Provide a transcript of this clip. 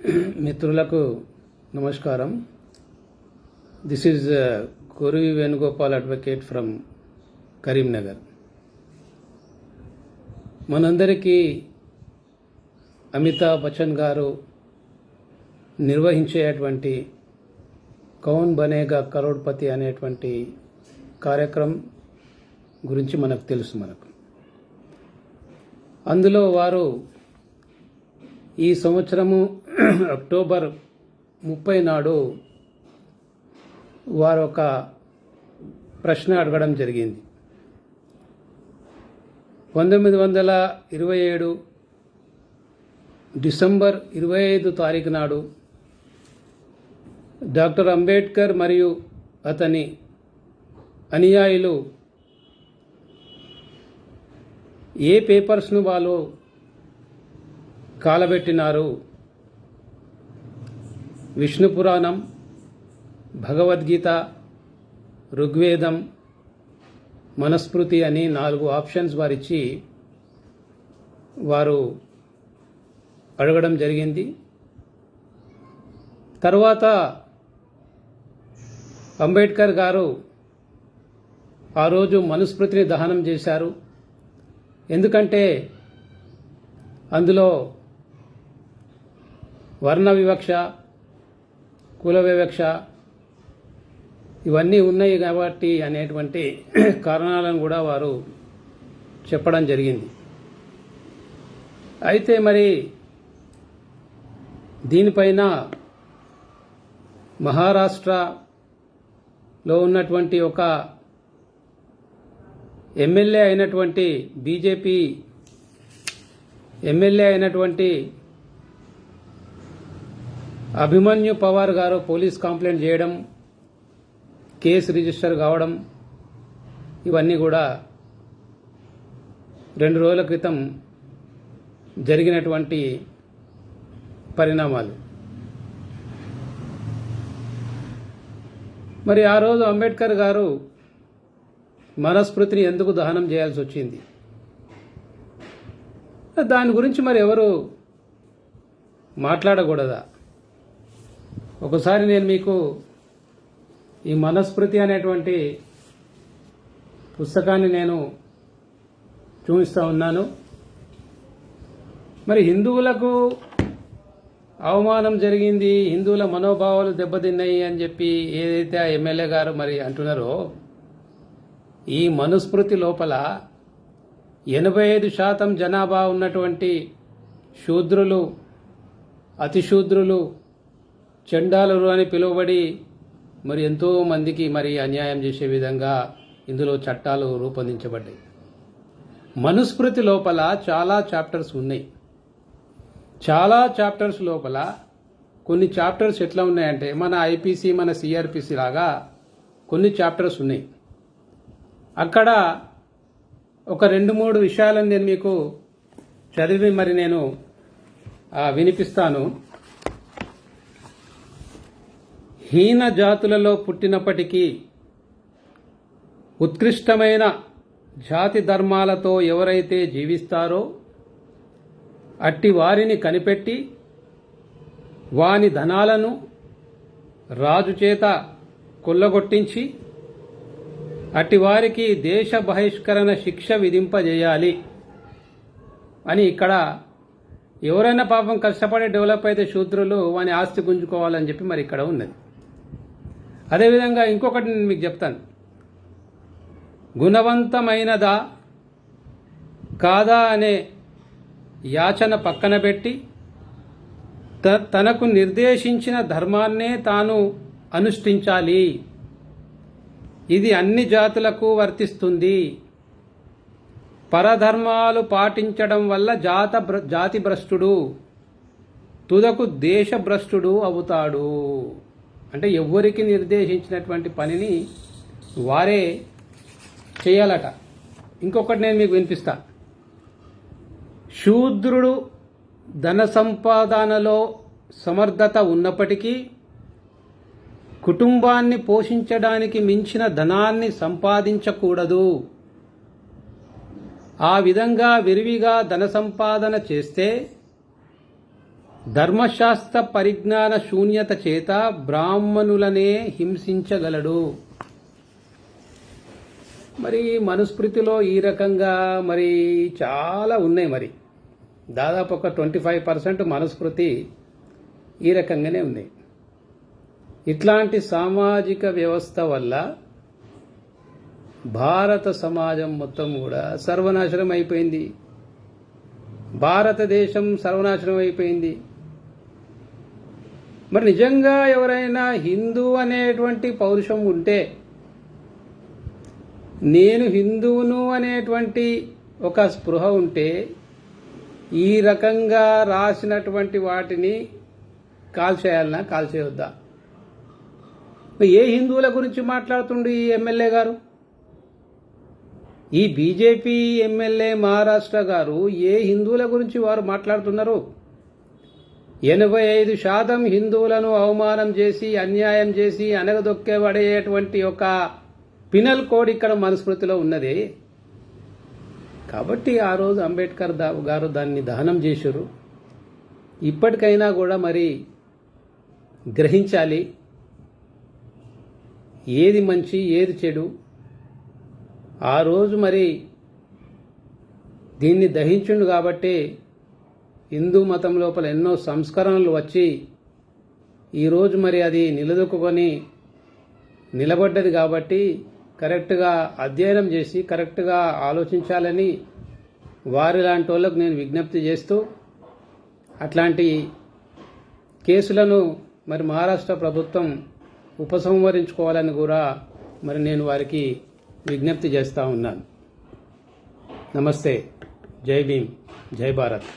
మిత్రులకు నమస్కారం. This is Korivi Venugopal advocate from Karimnagar. మనందరికీ అమితాబ్ బచ్చన్ గారు నిర్వహించేటువంటి కౌన్ బనేగా కరోడ్పతి అనేటువంటి కార్యక్రమం గురించి మనకు తెలుసు. అందులో వారు ఈ సంవత్సరము అక్టోబర్ 30 నాడు వారు ఒక ప్రశ్న అడగడం జరిగింది. 1927 డిసెంబర్ 25 తారీఖు నాడు డాక్టర్ అంబేద్కర్ మరియు అతని అనుయాయులు ఏ పేపర్స్ను వాళ్ళు కాలబెట్టినారు? విష్ణు పురాణం, భగవద్గీత, ఋగ్వేదం, మనుస్మృతి అని 4 ఆప్షన్స్ వారిచ్చి వారు అడగడం జరిగింది. తర్వాత అంబేద్కర్ గారు ఆ రోజు మనుస్మృతిని దహనం చేశారు. ఎందుకంటే అందులో వర్ణ వివక్ష, కుల వివక్ష ఇవన్నీ ఉన్నాయి కాబట్టి అనేటువంటి కారణాలను కూడా వారు చెప్పడం జరిగింది. అయితే మరి దీనిపైన మహారాష్ట్రలో ఉన్నటువంటి ఒక ఎమ్మెల్యే అయినటువంటి బీజేపీ ఎమ్మెల్యే అయినటువంటి అభిమన్యు పవార్ గారు పోలీస్ కంప్లైంట్ చేయడం, కేసు రిజిస్టర్ కావడం ఇవన్నీ కూడా 2 రోజుల క్రితం జరిగినటువంటి పరిణామాలు. మరి ఆ రోజు అంబేద్కర్ గారు మనుస్మృతిని ఎందుకు దహనం చేయాల్సి వచ్చింది? దాని గురించి మరి ఎవరు మాట్లాడకూడదా? ఒకసారి నేను మీకు ఈ మనుస్మృతి అనేటువంటి పుస్తకాన్ని నేను చూపిస్తూ ఉన్నాను. మరి హిందువులకు అవమానం జరిగింది, హిందువుల మనోభావాలు దెబ్బతిన్నాయి అని చెప్పి ఏదైతే ఆ ఎమ్మెల్యే గారు మరి అంటున్నారో, ఈ మనుస్మృతి లోపల 85% జనాభా ఉన్నటువంటి శూద్రులు, అతిశూద్రులు, చండాలురు అని పిలువబడి మరి ఎంతో మందికి మరి అన్యాయం చేసే విధంగా ఇందులో చట్టాలు రూపొందించబడ్డాయి. మనుస్మృతి లోపల చాలా చాప్టర్స్ ఉన్నాయి. చాలా చాప్టర్స్ లోపల కొన్ని చాప్టర్స్ ఎట్లా ఉన్నాయంటే మన ఐపీసీ, మన సిఆర్పిసి లాగా కొన్ని చాప్టర్స్ ఉన్నాయి. అక్కడ ఒక 2-3 విషయాలను నేను మీకు చదివి మరి నేను వినిపిస్తాను. హీన జాతులలో పుట్టినప్పటికీ ఉత్కృష్టమైన జాతి ధర్మాలతో ఎవరైతే జీవిస్తారో అట్టి వారిని కనిపెట్టి వాని ధనాలను రాజు చేత కొల్లగొట్టించి అట్టి వారికి దేశ బహిష్కరణ శిక్ష విధింపజేయాలి అని ఇక్కడ ఎవరైనా పాపం కష్టపడి డెవలప్ అయితే శూద్రులు వాని ఆస్తి గుంజుకోవాలని చెప్పి మరి ఇక్కడ ఉన్నది. అదేవిధంగా ఇంకొకటి నేను మీకు చెప్తాను. గుణవంతమైనదా కాదా అనే యాచన పక్కన పెట్టి తనకు నిర్దేశించిన ధర్మాన్నే తాను అనుష్ఠించాలి. ఇది అన్ని జాతులకు వర్తిస్తుంది. పరధర్మాలు పాటించడం వల్ల జాతి భ్రష్టుడు, తుదకు దేశ భ్రష్టుడు అవుతాడు. అంటే ఎవ్వరికి నిర్దేశించినటువంటి పనిని వారే చేయాలట. ఇంకొకటి నేను మీకు వినిపిస్తా. శూద్రుడు ధన సంపాదనలో సమర్థత ఉన్నప్పటికీ కుటుంబాన్ని పోషించడానికి మించిన ధనాన్ని సంపాదించకూడదు. ఆ విధంగా విరివిగా ధన సంపాదన చేస్తే ధర్మశాస్త్ర పరిజ్ఞాన శూన్యత చేత బ్రాహ్మణులనే హింసించగలడు. మరి మనుస్మృతిలో ఈ రకంగా మరి చాలా ఉన్నాయి. మరి దాదాపు ఒక 25% మనుస్మృతి ఈ రకంగానే ఉంది. ఇట్లాంటి సామాజిక వ్యవస్థ వల్ల భారత సమాజం మొత్తం కూడా సర్వనాశనం అయిపోయింది. భారతదేశం సర్వనాశనం అయిపోయింది. మరి నిజంగా ఎవరైనా హిందూ అనేటువంటి పౌరుషం ఉంటే, నేను హిందువును అనేటువంటి ఒక స్పృహ ఉంటే, ఈ రకంగా రాసినటువంటి వాటిని కాల్చేయాలన్నా కాల్చేయొద్దా? ఏ హిందువుల గురించి మాట్లాడుతుండు ఈ ఎమ్మెల్యే గారు? ఈ బీజేపీ ఎమ్మెల్యే మహారాష్ట్ర గారు ఏ హిందువుల గురించి వారు మాట్లాడుతున్నారు? 85% హిందువులను అవమానం చేసి, అన్యాయం చేసి, అనగదొక్కబడేటువంటి ఒక పినల్ కోడ్ ఇక్కడ మనుస్మృతిలో ఉన్నది. కాబట్టి ఆ రోజు అంబేద్కర్ గారు దాన్ని దహనం చేశారు. ఇప్పటికైనా కూడా మరి గ్రహించాలి, ఏది మంచి ఏది చెడు. ఆ రోజు మరి దీన్ని దహించుండు కాబట్టి హిందూ మతం లోపల ఎన్నో సంస్కరణలు వచ్చి ఈరోజు మరి అది నిలదొక్కుని నిలబడ్డది. కాబట్టి కరెక్ట్గా అధ్యయనం చేసి కరెక్ట్గా ఆలోచించాలని వారి లాంటి వాళ్ళకు నేను విజ్ఞప్తి చేస్తూ, అట్లాంటి కేసులను మరి మహారాష్ట్ర ప్రభుత్వం ఉపసంహరించుకోవాలని కూడా మరి నేను వారికి విజ్ఞప్తి చేస్తూ ఉన్నాను. నమస్తే. జై భీమ్, జై భారత్.